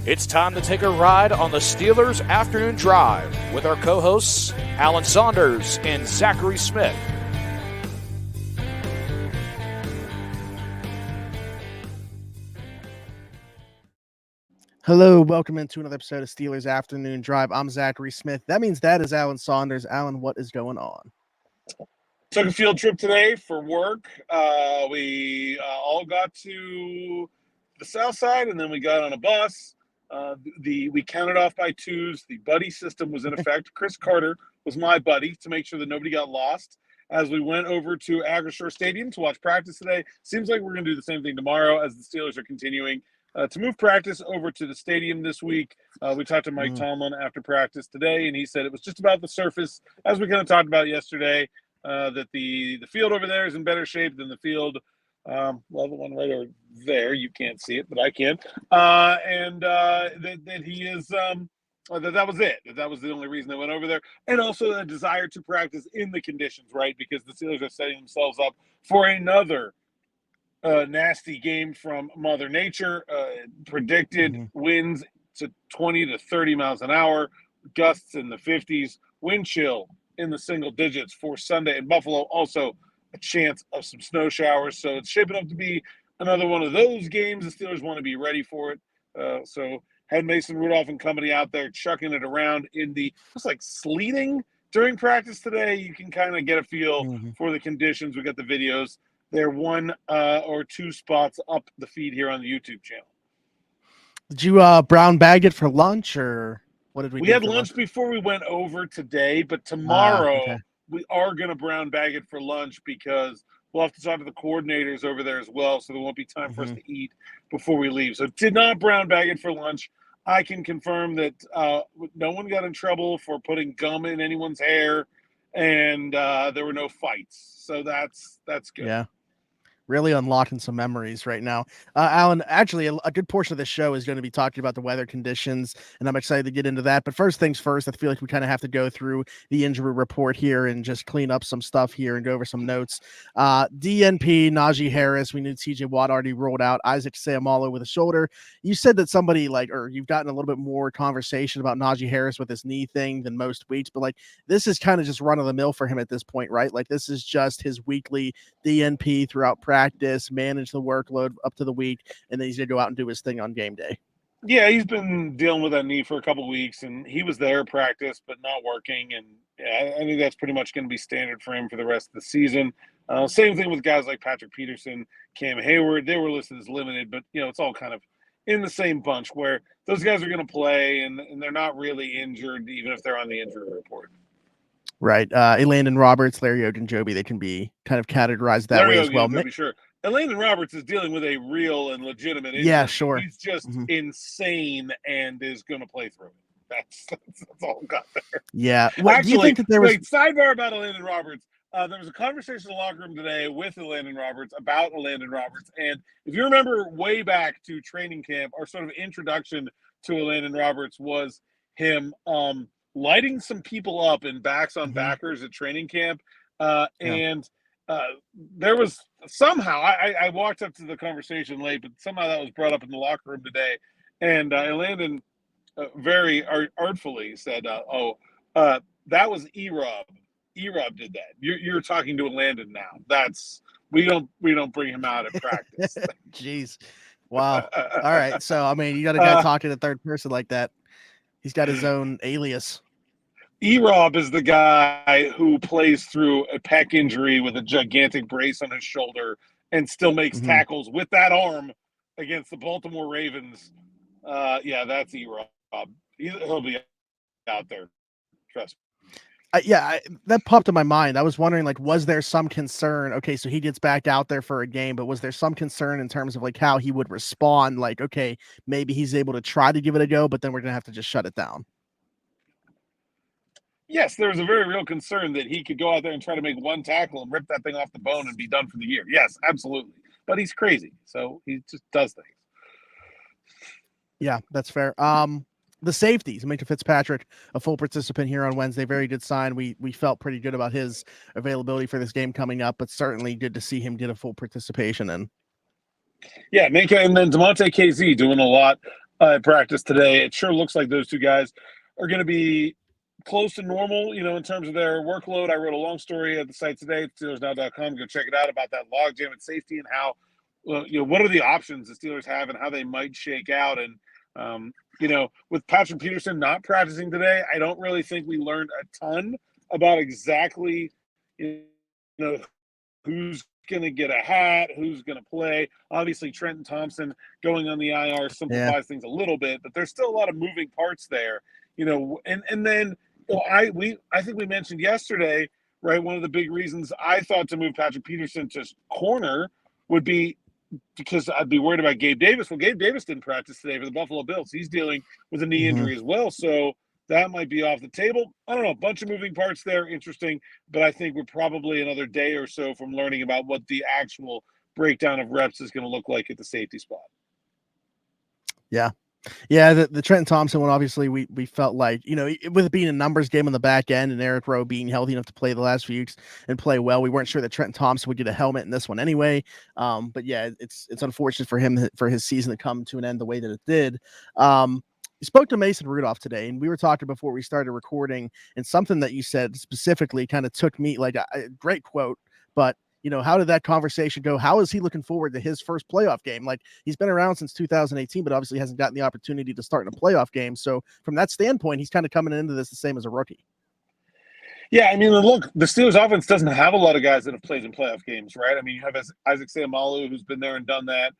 It's time to take a ride on the Steelers Afternoon Drive with our co-hosts, Alan Saunders and Zachary Smith. Hello, welcome into another episode of Steelers Afternoon Drive. I'm Zachary Smith. That means that is Alan Saunders. Alan, what is going on? Took a field trip today for work. We all got to the south side, and then we got on a bus. We counted off by twos. The buddy system was in effect. Chris Carter was my buddy to make sure that nobody got lost. As we went over to Agri-Shore Stadium to watch practice today, seems like we're going to do the same thing tomorrow as the Steelers are continuing to move practice over to the stadium this week. We talked to Mike Tomlin after practice today, and he said it was just about the surface, as we kind of talked about yesterday, that the field over there is in better shape than the field. Well, the one right over there, you can't see it, but I can. That he is that was it. That was the only reason they went over there, and also a desire to practice in the conditions, right? Because the Steelers are setting themselves up for another nasty game from Mother Nature. Predicted winds to 20 to 30 miles an hour, gusts in the 50s, wind chill in the single digits for Sunday in Buffalo. Also a chance of some snow showers. So it's shaping up to be another one of those games. The Steelers want to be ready for it. So had Mason Rudolph and company out there chucking it around in the, it's like sleeting during practice today. You can kind of get a feel for the conditions. We got the videos. They're one or two spots up the feed here on the YouTube channel. Did you brown bag it for lunch, or what did we do? We had lunch before we went over today, but tomorrow we are going to brown bag it for lunch because we'll have to talk to the coordinators over there as well, so there won't be time for us to eat before we leave. So did not brown bag it for lunch. I can confirm that no one got in trouble for putting gum in anyone's hair, and there were no fights. So that's good. Yeah. Really unlocking some memories right now. Alan, actually, a good portion of the show is going to be talking about the weather conditions, and I'm excited to get into that. But first things first, I feel like we kind of have to go through the injury report here and just clean up some stuff here and go over some notes. DNP, Najee Harris, we knew TJ Watt already rolled out. Isaac Seumalo with a shoulder. You said that you've gotten a little bit more conversation about Najee Harris with his knee thing than most weeks, but this is kind of just run of the mill for him at this point, right? This is just his weekly DNP throughout practice, manage the workload up to the week, and then he's going to go out and do his thing on game day. Yeah, he's been dealing with that knee for a couple of weeks, and he was there practice but not working, and I think that's pretty much going to be standard for him for the rest of the season. Same thing with guys like Patrick Peterson, Cam Heyward. They were listed as limited, but it's all kind of in the same bunch where those guys are going to play, and they're not really injured even if they're on the injury report. Right. Elandon Robers, Larry Ogunjobi, they can be kind of categorized that way as well. Sure. Elandon Robers is dealing with a real and legitimate injury. Yeah, sure. He's just insane and is going to play through it. That's all we got there. Yeah. Actually, do you think that there was... sidebar about Elandon Robers. There was a conversation in the locker room today with Elandon Robers about Elandon Robers. And if you remember way back to training camp, our sort of introduction to Elandon Robers was him lighting some people up in backs on backers at training camp. And there was somehow, I walked up to the conversation late, but somehow that was brought up in the locker room today. And Elandon very artfully said, that was E-Rob. E-Rob did that. You're talking to Elandon now. We don't bring him out at practice. Jeez. Wow. All right. So, you got a guy talking to third person like that. He's got his own alias. E-Rob is the guy who plays through a pec injury with a gigantic brace on his shoulder and still makes tackles with that arm against the Baltimore Ravens. That's E-Rob. He'll be out there. Trust me. That popped in my mind. I was wondering, was there some concern? Okay, so he gets back out there for a game, but was there some concern in terms of how he would respond? Okay, maybe he's able to try to give it a go, but then we're going to have to just shut it down. Yes, there was a very real concern that he could go out there and try to make one tackle and rip that thing off the bone and be done for the year. Yes, absolutely. But he's crazy, so he just does things. Yeah, that's fair. The safeties, Minkah Fitzpatrick, a full participant here on Wednesday. Very good sign. We felt pretty good about his availability for this game coming up, but certainly good to see him get a full participation in. Yeah, Minkah, and then Demonte KZ doing a lot at practice today. It sure looks like those two guys are going to be close to normal, in terms of their workload. I wrote a long story at the site today, SteelersNow.com. Go check it out about that logjam at safety and how, what are the options the Steelers have and how they might shake out. And, with Patrick Peterson not practicing today, I don't really think we learned a ton about exactly, who's going to get a hat, who's going to play. Obviously, Trenton Thompson going on the IR simplifies things a little bit, but there's still a lot of moving parts there, and then I think we mentioned yesterday, right? One of the big reasons I thought to move Patrick Peterson to corner would be because I'd be worried about Gabe Davis. Well, Gabe Davis didn't practice today for the Buffalo Bills. He's dealing with a knee injury as well. So that might be off the table. I don't know. A bunch of moving parts there. Interesting. But I think we're probably another day or so from learning about what the actual breakdown of reps is going to look like at the safety spot. Yeah. Yeah, the Trenton Thompson one, obviously, we felt like, with it being a numbers game on the back end and Eric Rowe being healthy enough to play the last few weeks and play well, we weren't sure that Trenton Thompson would get a helmet in this one anyway. But yeah, it's unfortunate for him for his season to come to an end the way that it did. We spoke to Mason Rudolph today, and we were talking before we started recording, and something that you said specifically kind of took me like a great quote, but how did that conversation go? How is he looking forward to his first playoff game? Like, he's been around since 2018, but obviously hasn't gotten the opportunity to start in a playoff game. So from that standpoint, he's kind of coming into this the same as a rookie. Yeah, I mean, look, the Steelers offense doesn't have a lot of guys that have played in playoff games, right? I mean, you have Isaac Seumalo, who's been there and done that.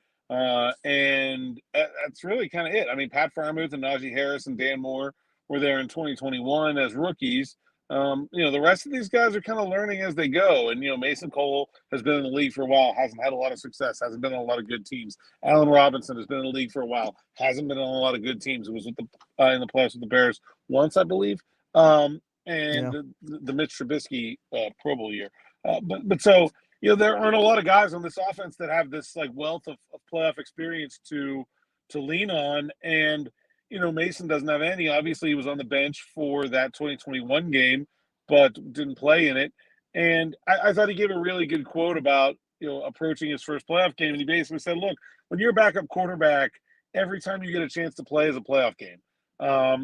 And that's really kind of it. I mean, Pat Freiermuth and Najee Harris and Dan Moore were there in 2021 as rookies. The rest of these guys are kind of learning as they go. And, Mason Cole has been in the league for a while, hasn't had a lot of success, hasn't been on a lot of good teams. Allen Robinson has been in the league for a while, hasn't been on a lot of good teams. It was with in the playoffs with the Bears once, I believe. The Mitch Trubisky Pro Bowl year. But so, there aren't a lot of guys on this offense that have this like wealth of playoff experience to lean on. And, Mason doesn't have any. Obviously, he was on the bench for that 2021 game, but didn't play in it. And I thought he gave a really good quote about, approaching his first playoff game. And he basically said, look, when you're a backup quarterback, every time you get a chance to play is a playoff game,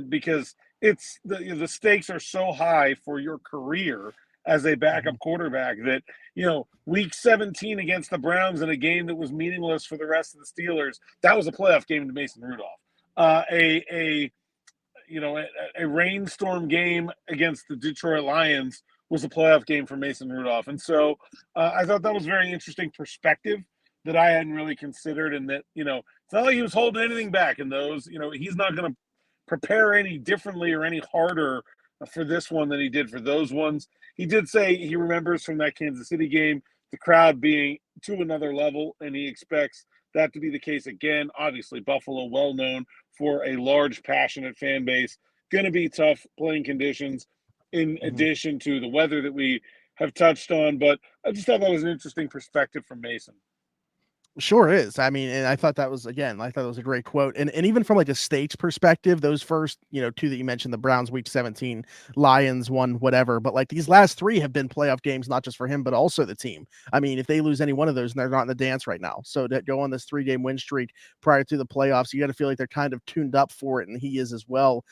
because it's the stakes are so high for your career as a backup quarterback that, week 17 against the Browns in a game that was meaningless for the rest of the Steelers, that was a playoff game to Mason Rudolph. A rainstorm game against the Detroit Lions was a playoff game for Mason Rudolph. And so I thought that was very interesting perspective that I hadn't really considered. And that, it's not like he was holding anything back in those. He's not going to prepare any differently or any harder for this one than he did for those ones. He did say he remembers from that Kansas City game the crowd being to another level, and he expects that to be the case again. Obviously, Buffalo, well known for a large, passionate fan base. Going to be tough playing conditions in addition to the weather that we have touched on. But I just thought that was an interesting perspective from Mason. Sure is. I mean, and I thought that was, again, I thought it was a great quote. And even from like a stakes perspective, those first, two that you mentioned, the Browns week 17, Lions one, whatever. But like these last three have been playoff games, not just for him, but also the team. I mean, if they lose any one of those, they're not in the dance right now. So to go on this 3-game win streak prior to the playoffs, you got to feel like they're kind of tuned up for it. And he is as well,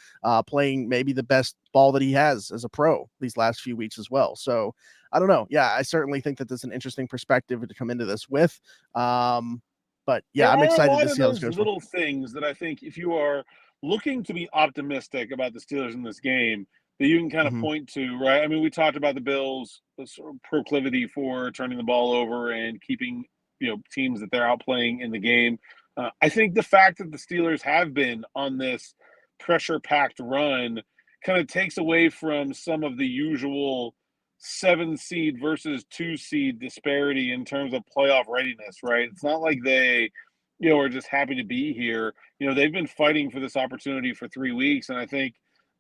playing maybe the best ball that he has as a pro these last few weeks as well. So I don't know. Yeah, I certainly think that there's an interesting perspective to come into this with. But yeah, I'm excited to see how this goes. Little things that I think if you are looking to be optimistic about the Steelers in this game, that you can kind of point to, right? I mean, we talked about the Bills' sort of proclivity for turning the ball over and keeping, teams that they're outplaying in the game. I think the fact that the Steelers have been on this pressure-packed run kind of takes away from some of the usual 7-seed versus 2-seed disparity in terms of playoff readiness, right? It's not like they, are just happy to be here. They've been fighting for this opportunity for 3 weeks, and I think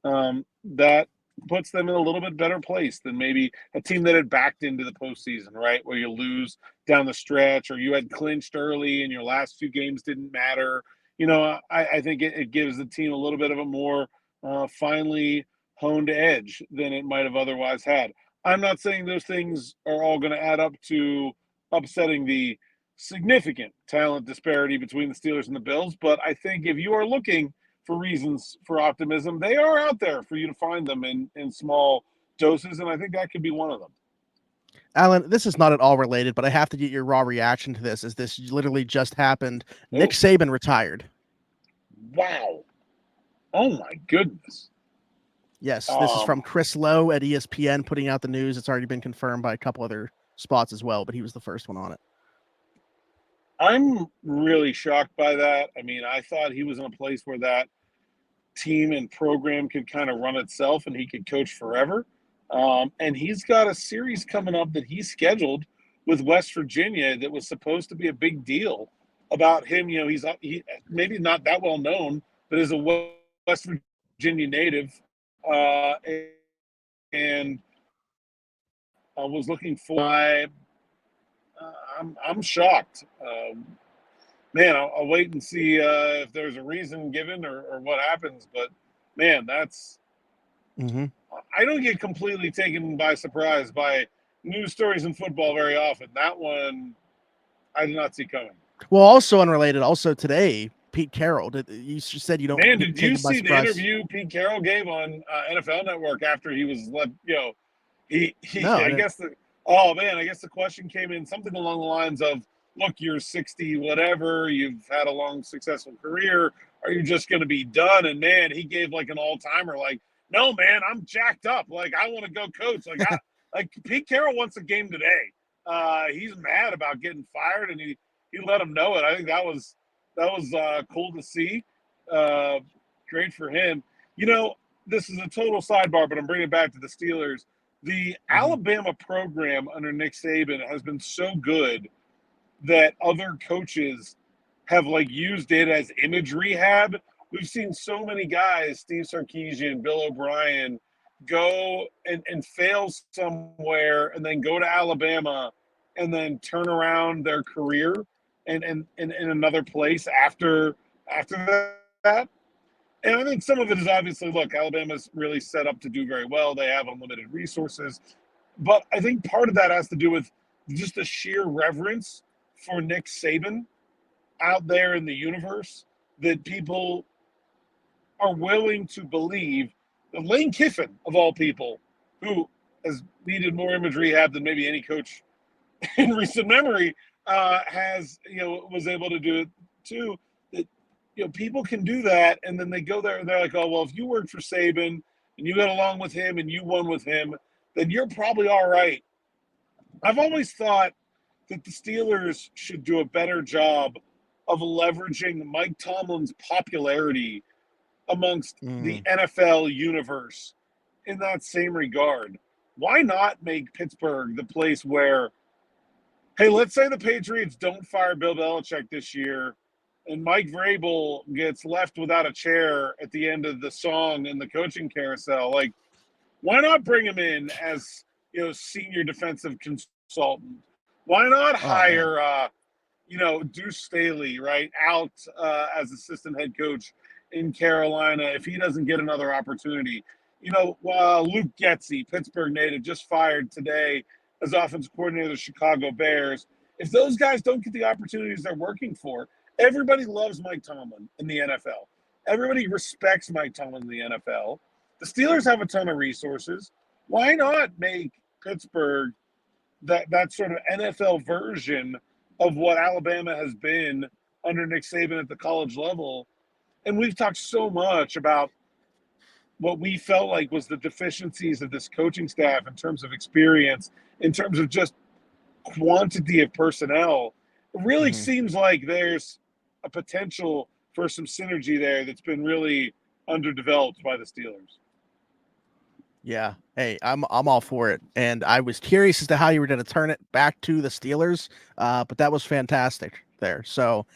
that puts them in a little bit better place than maybe a team that had backed into the postseason, right? Where you lose down the stretch, or you had clinched early and your last 2 games didn't matter. I think it gives the team a little bit of a more finely honed edge than it might have otherwise had. I'm not saying those things are all going to add up to upsetting the significant talent disparity between the Steelers and the Bills. But I think if you are looking for reasons for optimism, they are out there for you to find them in small doses, and I think that could be one of them. Alan, this is not at all related, but I have to get your raw reaction to this, as this literally just happened. Nick Saban retired. Wow. Oh, my goodness. Yes, this is from Chris Lowe at ESPN putting out the news. It's already been confirmed by a couple other spots as well, but he was the first one on it. I'm really shocked by that. I mean, I thought he was in a place where that team and program could kind of run itself and he could coach forever. And he's got a series coming up that he scheduled with West Virginia that was supposed to be a big deal about him. You know, he maybe not that well known, but is a West Virginia native. And I was looking for. I'm shocked. Man, I'll wait and see if there's a reason given or what happens. But man, that's. Mm-hmm. I don't get completely taken by surprise by news stories in football very often. That one, I did not see coming. Well, also unrelated, also today, Pete Carroll. You said you don't. Man, did you see the interview Pete Carroll gave on NFL Network after he was let? You know, No, I guess the question came in something along the lines of, "Look, you're 60, whatever. You've had a long, successful career. Are you just going to be done?" And man, he gave like an all-timer, like, "No, man, I'm jacked up. Like, I want to go coach. Like, like Pete Carroll wants a game today. He's mad about getting fired, and he let him know it. I think that was cool to see. Great for him. You know, this is a total sidebar, but I'm bringing it back to the Steelers. The Alabama program under Nick Saban has been so good that other coaches have like used it as image rehab. We've seen so many guys, Steve Sarkisian, Bill O'Brien, go and fail somewhere and then go to Alabama and then turn around their career in another place after that. And I think some of it is obviously, look, Alabama's really set up to do very well. They have unlimited resources. But I think part of that has to do with just the sheer reverence for Nick Saban out there in the universe, that people are willing to believe that Lane Kiffin, of all people, who has needed more image rehab than maybe any coach in recent memory, was able to do it too. That, you know, people can do that, and then they go there and they're like, "Oh, well, if you worked for Saban and you got along with him and you won with him, then you're probably all right." I've always thought that the Steelers should do a better job of leveraging Mike Tomlin's popularity amongst the NFL universe in that same regard. Why not make Pittsburgh the place where, hey, let's say the Patriots don't fire Bill Belichick this year and Mike Vrabel gets left without a chair at the end of the song in the coaching carousel. Like, why not bring him in as, you know, senior defensive consultant? Why not hire, Deuce Staley, right, out as assistant head coach in Carolina if he doesn't get another opportunity? You know, Luke Getsy, Pittsburgh native, just fired today as offensive coordinator of the Chicago Bears. If those guys don't get the opportunities they're working for, everybody loves Mike Tomlin in the NFL. Everybody respects Mike Tomlin in the NFL. The Steelers have a ton of resources. Why not make Pittsburgh that sort of NFL version of what Alabama has been under Nick Saban at the college level? And we've talked so much about what we felt like was the deficiencies of this coaching staff in terms of experience, in terms of just quantity of personnel. It really seems like there's a potential for some synergy there that's been really underdeveloped by the Steelers. Yeah. Hey, I'm all for it. And I was curious as to how you were going to turn it back to the Steelers, but that was fantastic there. So,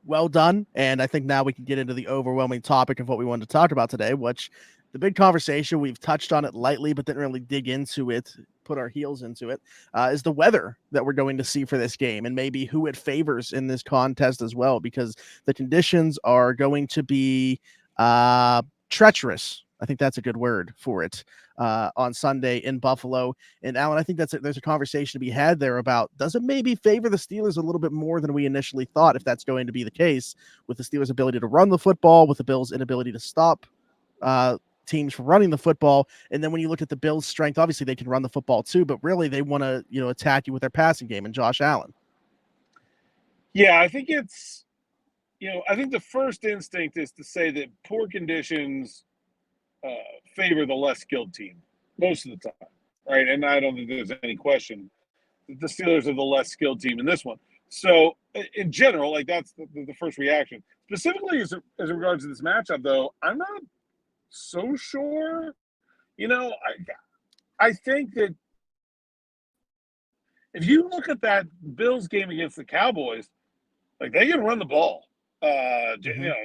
well done. And I think now we can get into the overwhelming topic of what we wanted to talk about today, which the big conversation, we've touched on it lightly, but didn't really dig into it, put our heels into it, is the weather that we're going to see for this game and maybe who it favors in this contest as well, because the conditions are going to be treacherous I think that's a good word for it on Sunday in Buffalo. And Alan, I think there's a conversation to be had there about, does it maybe favor the Steelers a little bit more than we initially thought, if that's going to be the case, with the Steelers' ability to run the football, with the Bills' inability to stop teams from running the football. And then when you look at the Bills' strength, obviously they can run the football too, but really they want to, attack you with their passing game and Josh Allen. Yeah, I think I think the first instinct is to say that poor conditions favor the less skilled team most of the time, right? And I don't think there's any question that the Steelers are the less skilled team in this one. So in general, like, that's the first reaction. Specifically as regards to this matchup, though, I'm not so sure. I think that if you look at that Bills game against the Cowboys, like, they can run the ball.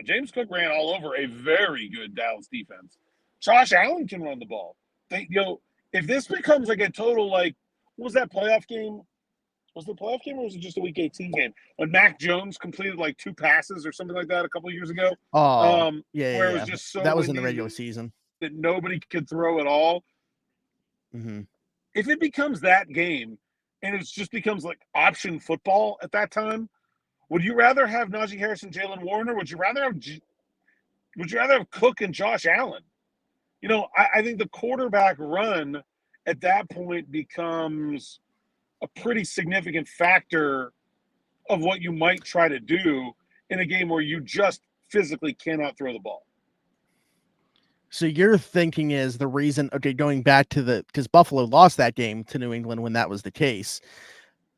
James Cook ran all over a very good Dallas defense. Josh Allen can run the ball. If this becomes like a total, like, what was that playoff game? Was it a playoff game or was it just a Week 18 game when Mac Jones completed like 2 passes or something like that a couple of years ago? Where it was just so that was in the regular season that nobody could throw at all. Mm-hmm. If it becomes that game and it just becomes like option football at that time, would you rather have Najee Harris and Jaylen Warren, or would you rather have Cook and Josh Allen? I think the quarterback run at that point becomes a pretty significant factor of what you might try to do in a game where you just physically cannot throw the ball. So your thinking is the reason, going back to because Buffalo lost that game to New England when that was the case.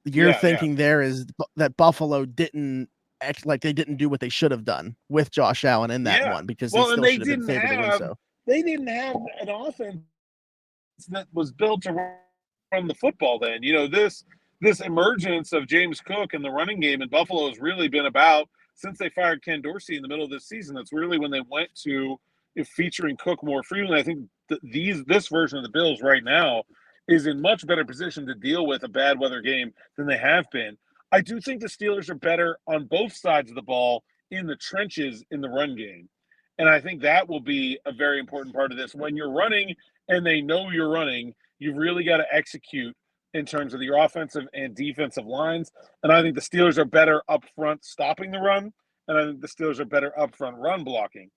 Your thinking there is that Buffalo didn't act like they didn't do what they should have done with Josh Allen in that one, because they still should have been favored to win. So they didn't have an offense that was built to run the football. Then this emergence of James Cook and the running game in Buffalo has really been about, since they fired Ken Dorsey in the middle of this season. That's really when they went to featuring Cook more frequently. I think this version of the Bills right now is in much better position to deal with a bad weather game than they have been. I do think the Steelers are better on both sides of the ball in the trenches in the run game. And I think that will be a very important part of this. When you're running and they know you're running, you've really got to execute in terms of your offensive and defensive lines. And I think the Steelers are better up front stopping the run, and I think the Steelers are better up front run blocking.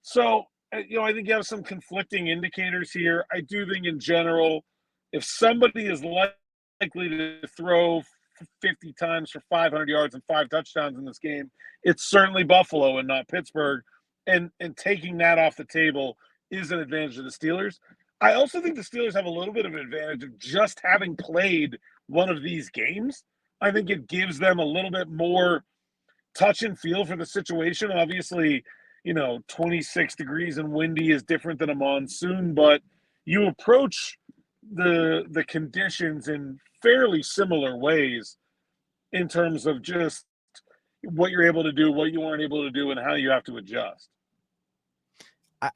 So, I think you have some conflicting indicators here. I do think in general, if somebody is likely to throw 50 times for 500 yards and 5 touchdowns in this game, it's certainly Buffalo and not Pittsburgh. And taking that off the table is an advantage of the Steelers. I also think the Steelers have a little bit of an advantage of just having played one of these games. I think it gives them a little bit more touch and feel for the situation. Obviously, 26 degrees and windy is different than a monsoon, but you approach the conditions in fairly similar ways in terms of just what you're able to do, what you weren't able to do, and how you have to adjust.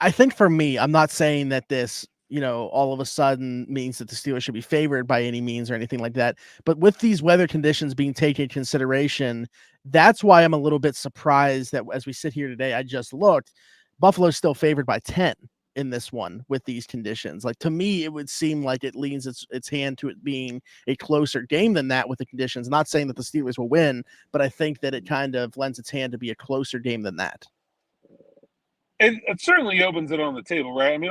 I think for me, I'm not saying that this, all of a sudden means that the Steelers should be favored by any means or anything like that. But with these weather conditions being taken into consideration, that's why I'm a little bit surprised that as we sit here today, I just looked, Buffalo's still favored by 10 in this one with these conditions. Like, to me, it would seem like it leans its hand to it being a closer game than that with the conditions. Not saying that the Steelers will win, but I think that it kind of lends its hand to be a closer game than that. It certainly opens it on the table, right? I mean,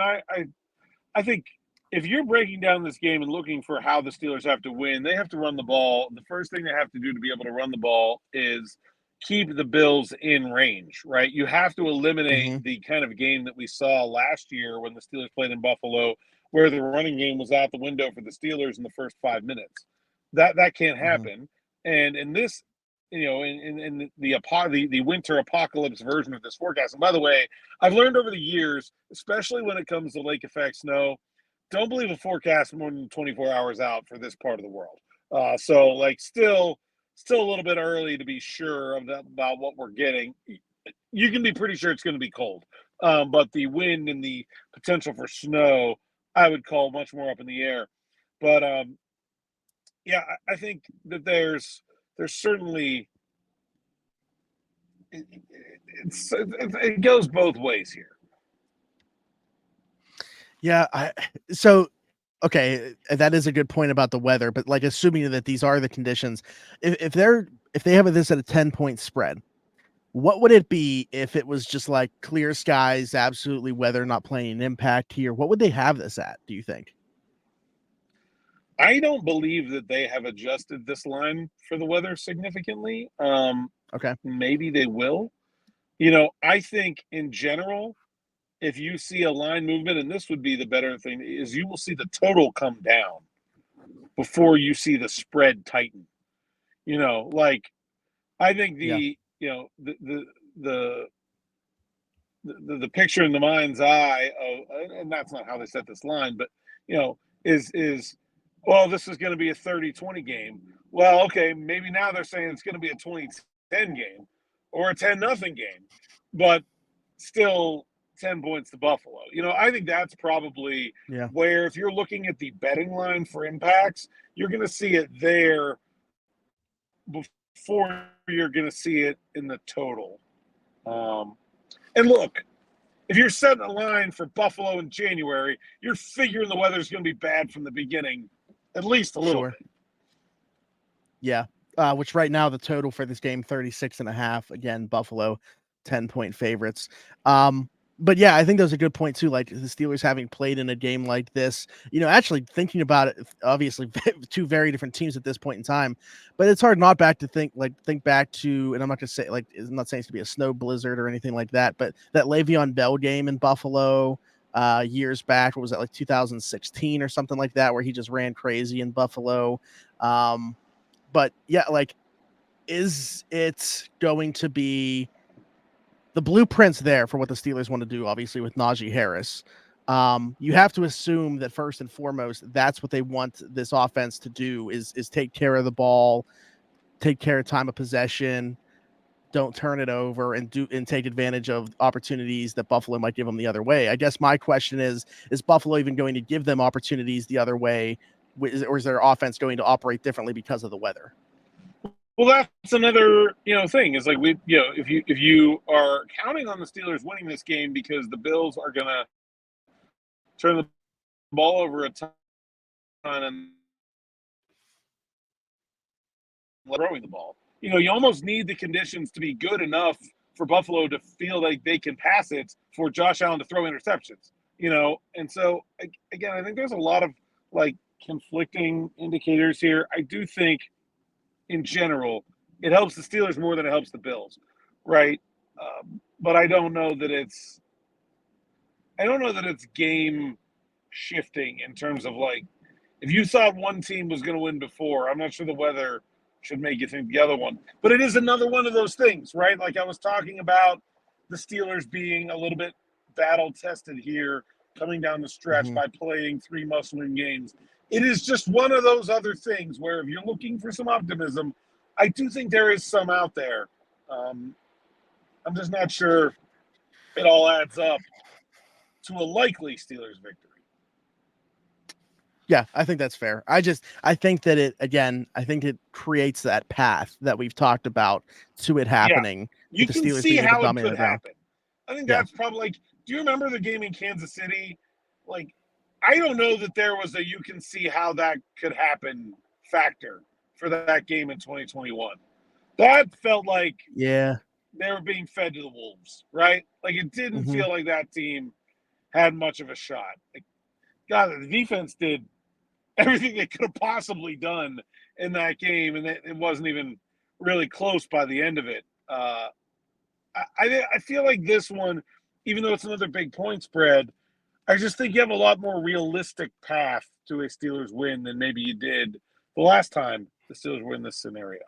I think if you're breaking down this game and looking for how the Steelers have to win, they have to run the ball. The first thing they have to do to be able to run the ball is keep the Bills in range, right? You have to eliminate the kind of game that we saw last year when the Steelers played in Buffalo, where the running game was out the window for the Steelers in the first 5 minutes. That can't happen. And in this, in the winter apocalypse version of this forecast. And by the way, I've learned over the years, especially when it comes to lake effect snow, don't believe a forecast more than 24 hours out for this part of the world. So like still a little bit early to be sure about what we're getting. You can be pretty sure it's going to be cold, but the wind and the potential for snow, I would call much more up in the air. But I think that there's certainly it goes both ways here. Yeah. So okay, that is a good point about the weather, but like assuming that these are the conditions, if they have this at a 10-point spread, what would it be if it was just like clear skies, absolutely weather not playing an impact here? What would they have this at, do you think? I don't believe that they have adjusted this line for the weather significantly. Okay. Maybe they will. I think in general, if you see a line movement, and this would be the better thing, is you will see the total come down before you see the spread tighten. Like I think Yeah. the the picture in the mind's eye of, and that's not how they set this line, but is well, this is going to be a 30-20 game. Well, okay, maybe now they're saying it's going to be a 20-10 game or a 10-0 game, but still 10 points to Buffalo. I think that's probably Yeah. where, if you're looking at the betting line for impacts, you're going to see it there before you're going to see it in the total. And look, if you're setting a line for Buffalo in January, you're figuring the weather's going to be bad from the beginning, at least a little Sure. bit. Yeah. Which right now the total for this game 36.5. Again, Buffalo 10-point favorites. But yeah, I think that was a good point too. Like the Steelers having played in a game like this, actually thinking about it, obviously two very different teams at this point in time, but it's hard not back to think back to, and I'm not gonna say I'm not saying it's to be a snow blizzard or anything like that, but that Le'Veon Bell game in Buffalo years back, what was that, like 2016 or something like that, where he just ran crazy in Buffalo. But yeah, like, is it going to be the blueprint's there for what the Steelers want to do, obviously, with Najee Harris? You have to assume that first and foremost, that's what they want this offense to do is take care of the ball, take care of time of possession, don't turn it over, and take advantage of opportunities that Buffalo might give them the other way. I guess my question is Buffalo even going to give them opportunities the other way, or is their offense going to operate differently because of the weather? Well, that's another thing. Is like if you are counting on the Steelers winning this game because the Bills are gonna turn the ball over a ton and throwing the ball, you almost need the conditions to be good enough for Buffalo to feel like they can pass it for Josh Allen to throw interceptions. And so again, I think there's a lot of like conflicting indicators here. I do think in general, it helps the Steelers more than it helps the Bills, right? But I don't know that it's game shifting in terms of like, if you thought one team was going to win before, I'm not sure the weather should make you think the other one. But it is another one of those things, right? Like I was talking about the Steelers being a little bit battle tested here, coming down the stretch by playing 3 must-win games. It is just one of those other things where if you're looking for some optimism, I do think there is some out there. I'm just not sure it all adds up to a likely Steelers victory. Yeah, I think that's fair. I think that I think it creates that path that we've talked about to it Yeah, happening. you The can Steelers see being able to how it dominate could the ground. happen. I think Yeah. that's probably like, do you remember the game in Kansas City? Like, I don't know that there was a you can see how that could happen factor for that game in 2021. That felt like Yeah. they were being fed to the wolves, right? Like it didn't Mm-hmm. feel like that team had much of a shot. Like, God, the defense did everything they could have possibly done in that game, and it wasn't even really close by the end of it. I feel like this one, even though it's another big point spread, I just think you have a lot more realistic path to a Steelers win than maybe you did the last time the Steelers were in this scenario.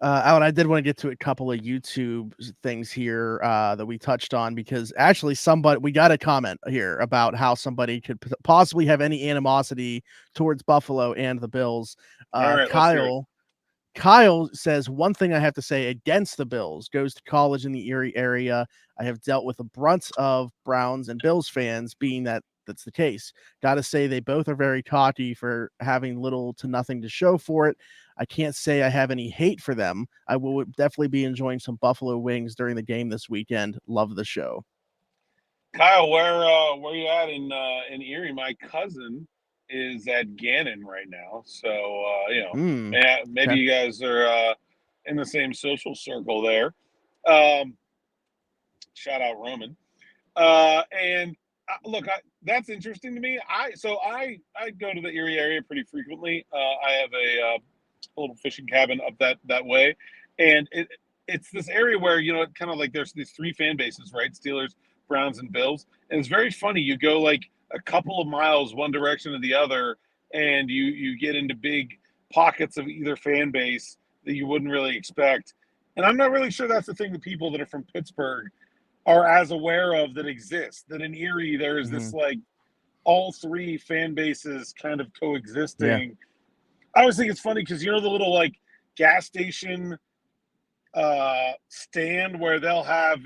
Alan, I did want to get to a couple of YouTube things here that we touched on, because actually we got a comment here about how somebody could possibly have any animosity towards Buffalo and the Bills. All right, let's hear it. Kyle says, one thing I have to say against the Bills: goes to college in the Erie area. I have dealt with the brunt of Browns and Bills fans, being that's the case. Got to say they both are very cocky for having little to nothing to show for it. I can't say I have any hate for them. I will definitely be enjoying some buffalo wings during the game this weekend. Love the show. Kyle, where you at in Erie? My cousin is at Gannon right now, so maybe Okay. you guys are in the same social circle there. Um, Shout out Roman. And look, that's interesting to me. I go to the Erie area pretty frequently. I have a little fishing cabin up that way, and it's this area where it kind of like there's these three fan bases, right? Steelers, Browns, and Bills, and it's very funny. You go like a couple of miles one direction or the other, and you get into big pockets of either fan base that you wouldn't really expect. And I'm not really sure that's the thing that people that are from Pittsburgh are as aware of that exists. That in Erie there is this like all three fan bases kind of Yeah. coexisting. I always think it's funny because the little like gas station stand where they'll have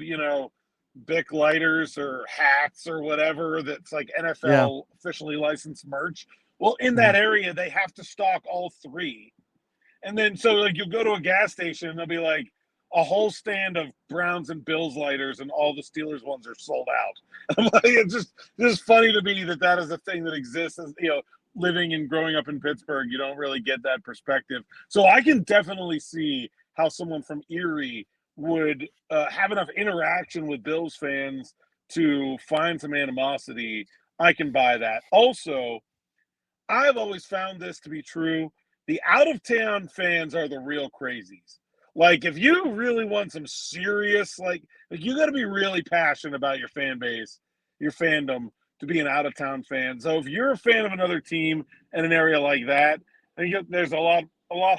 Bic lighters or hats or whatever that's like Yeah. NFL officially licensed merch. Well, in Mhm. that area they have to stock all three. And then so like you'll go to a gas station and they'll be like a whole stand of Browns and Bills lighters, and all the Steelers ones are sold out. I'm like, it's just funny to me that is a thing that exists. As living and growing up in Pittsburgh, you don't really get that perspective. So I can definitely see how someone from Erie would have enough interaction with Bills fans to find some animosity. I can buy that. Also, I've always found this to be true. The out of town fans are the real crazies. Like, if you really want some serious, like you got to be really passionate about your fan base, your fandom, to be an out of town fan. So if you're a fan of another team in an area like that, there's a lot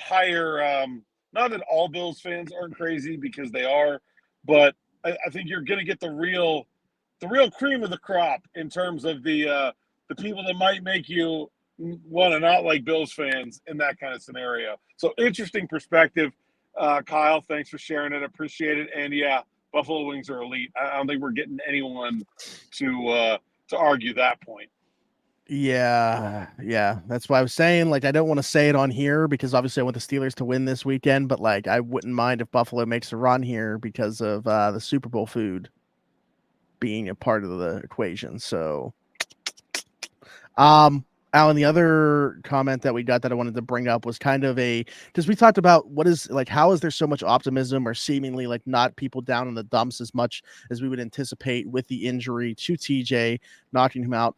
higher. Not that all Bills fans aren't crazy, because they are, but I think you're going to get the real cream of the crop in terms of the people that might make you want to not like Bills fans in that kind of scenario. So interesting perspective, Kyle. Thanks for sharing it. Appreciate it. And yeah, Buffalo wings are elite. I don't think we're getting anyone to argue that point. Yeah. That's why I was saying, like, I don't want to say it on here because obviously I want the Steelers to win this weekend, but like, I wouldn't mind if Buffalo makes a run here because of the Super Bowl food being a part of the equation. So, um, Alan, the other comment that we got that I wanted to bring up was kind of because we talked about what is like, how is there so much optimism or seemingly like not people down in the dumps as much as we would anticipate with the injury to TJ knocking him out.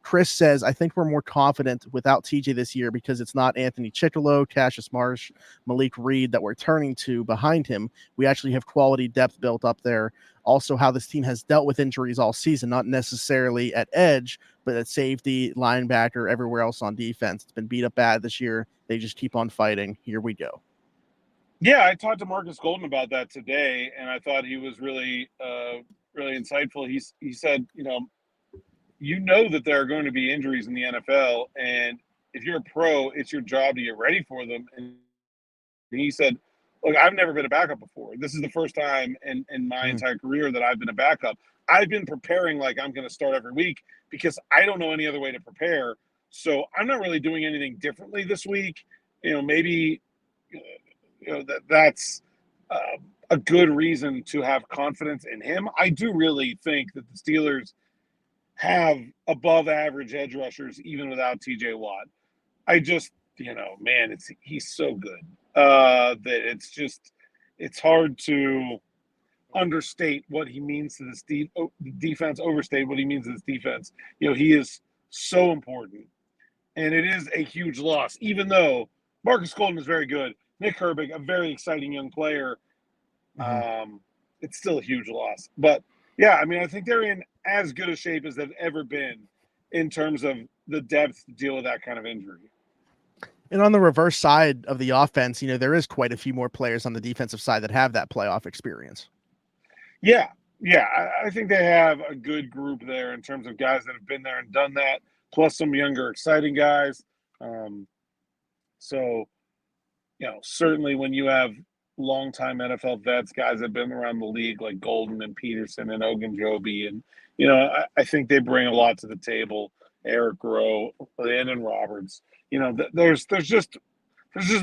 Chris says, I think we're more confident without TJ this year because it's not Anthony Chickalo, Cassius Marsh, Malik Reed that we're turning to behind him. We actually have quality depth built up there. Also, how this team has dealt with injuries all season, not necessarily at edge, but at safety, linebacker, everywhere else on defense. It's been beat up bad this year. They just keep on fighting. Here we go. Yeah, I talked to Marcus Golden about that today, and I thought he was really, really insightful. He said, that there are going to be injuries in the NFL, and if you're a pro, it's your job to get ready for them. And he said, look, I've never been a backup before. This is the first time in my entire career that I've been a backup. I've been preparing like I'm going to start every week because I don't know any other way to prepare. So I'm not really doing anything differently this week. Maybe that's a good reason to have confidence in him. I do really think that the Steelers have above average edge rushers even without TJ Watt. I just, man, he's so good that it's hard to understate what he means to this defense, overstate what he means to this defense. He is so important, and it is a huge loss. Even though Marcus Golden is very good, Nick Herbig, a very exciting young player, it's still a huge loss. But yeah, I mean, I think they're in as good a shape as they've ever been in terms of the depth to deal with that kind of injury. And on the reverse side of the offense, there is quite a few more players on the defensive side that have that playoff experience. Yeah. I think they have a good group there in terms of guys that have been there and done that, plus some younger, exciting guys. So, certainly when you have longtime NFL vets, guys that have been around the league like Golden and Peterson and Ogunjobi, and I think they bring a lot to the table. Eric Rowe, Elandon Robers. There's just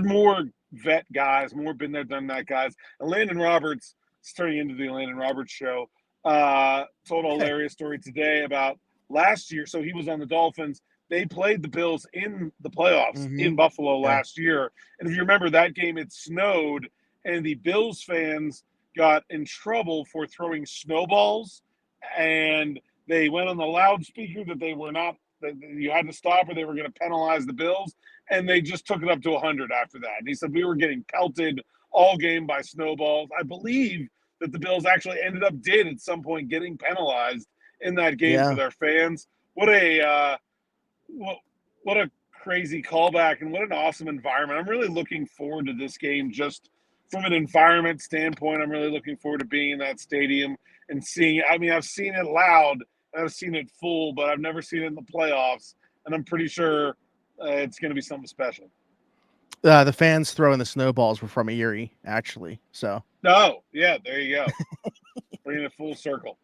more vet guys, more been there, done that guys. And Elandon Roberts, it's turning into the Elandon Roberts show. told a hilarious story today about last year. So he was on the Dolphins. They played the Bills in the playoffs in Buffalo last year. And if you remember that game, it snowed, and the Bills fans got in trouble for throwing snowballs. And they went on the loudspeaker that they were not, that you had to stop or they were going to penalize the Bills. And they just took it up to 100 after that. And he said, we were getting pelted all game by snowballs. I believe that the Bills actually ended up at some point getting penalized in that game for their fans. What a crazy callback, and what an awesome environment. I'm really looking forward to this game just from an environment standpoint. I'm really looking forward to being in that stadium and seeing – I mean, I've seen it loud and I've seen it full, but I've never seen it in the playoffs, and I'm pretty sure it's going to be something special. The fans throwing the snowballs were from Erie, actually. So. Oh, yeah, there you go. Bringing it full circle.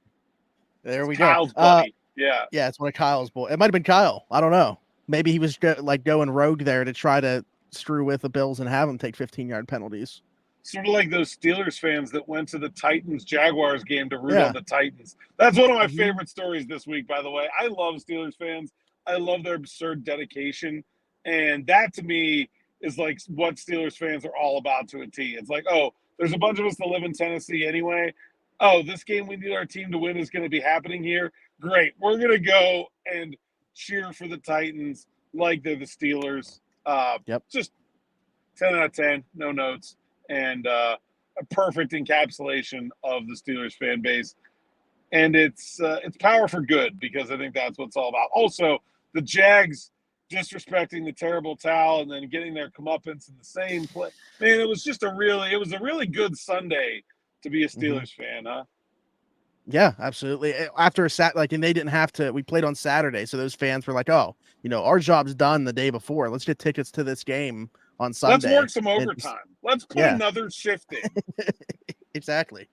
There we Kyle's go. buddy. Yeah, it's one of Kyle's boys. It might have been Kyle. I don't know. Maybe he was going rogue there to try to screw with the Bills and have them take 15-yard penalties. Sort of like those Steelers fans that went to the Titans-Jaguars game to root on the Titans. That's one of my favorite stories this week, by the way. I love Steelers fans. I love their absurd dedication. And that, to me, is like what Steelers fans are all about to a T. It's like, oh, there's a bunch of us that live in Tennessee anyway. Oh, this game we need our team to win is going to be happening here. Great. We're going to go and cheer for the Titans like they're the Steelers. Just 10 out of 10, no notes, and a perfect encapsulation of the Steelers fan base. And it's power for good, because I think that's what it's all about. Also, the Jags disrespecting the terrible towel and then getting their comeuppance in the same play. Man, it was a really good Sunday to be a Steelers fan, huh? Yeah, absolutely. After and they didn't have to. We played on Saturday, so those fans were like, "Oh, our job's done the day before. Let's get tickets to this game on Sunday. Let's work some overtime. Let's put another shift in." Exactly.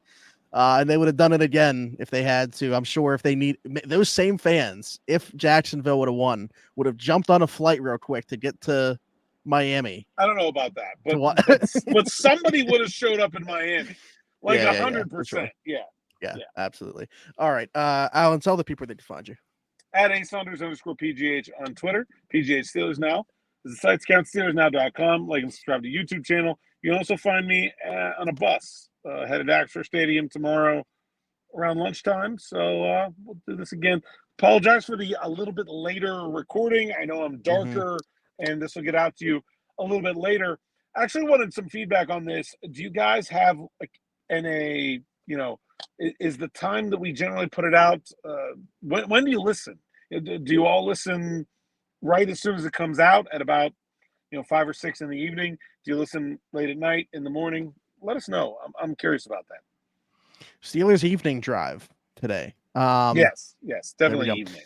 And they would have done it again if they had to. I'm sure if they need those same fans, if Jacksonville would have won, would have jumped on a flight real quick to get to Miami. I don't know about that, but somebody would have showed up in Miami, like 100%. Yeah, absolutely. All right, Alan, tell the people they can find you. At @Saunders_PGH on Twitter. PGH Steelers Now. The site's SteelersNow.com. Like and subscribe to the YouTube channel. You can also find me on a bus headed to Axford Stadium tomorrow around lunchtime. So we'll do this again. Apologize for the a little bit later recording. I know I'm darker, and this will get out to you a little bit later. I actually wanted some feedback on this. Do you guys have is the time that we generally put it out? When do you listen? Do you all listen right as soon as it comes out at about 5 or 6 in the evening? Do you listen late at night, in the morning? Let us know. I'm curious about that. Steelers evening drive today. Yes, definitely evening.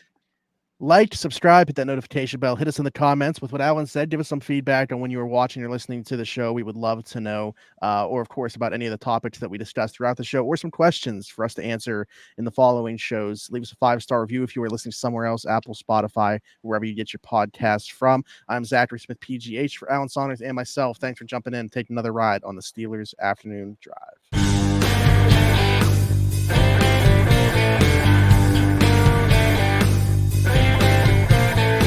Like, subscribe, hit that notification bell, hit us in the comments with what Alan said. Give us some feedback on when you were watching or listening to the show. We would love to know, or of course, about any of the topics that we discussed throughout the show, or some questions for us to answer in the following shows. Leave us a 5-star review if you are listening somewhere else, Apple, Spotify, wherever you get your podcasts from. I'm Zachary Smith, PGH, for Alan Saunders and myself. Thanks for jumping in and taking another ride on the Steelers Afternoon Drive.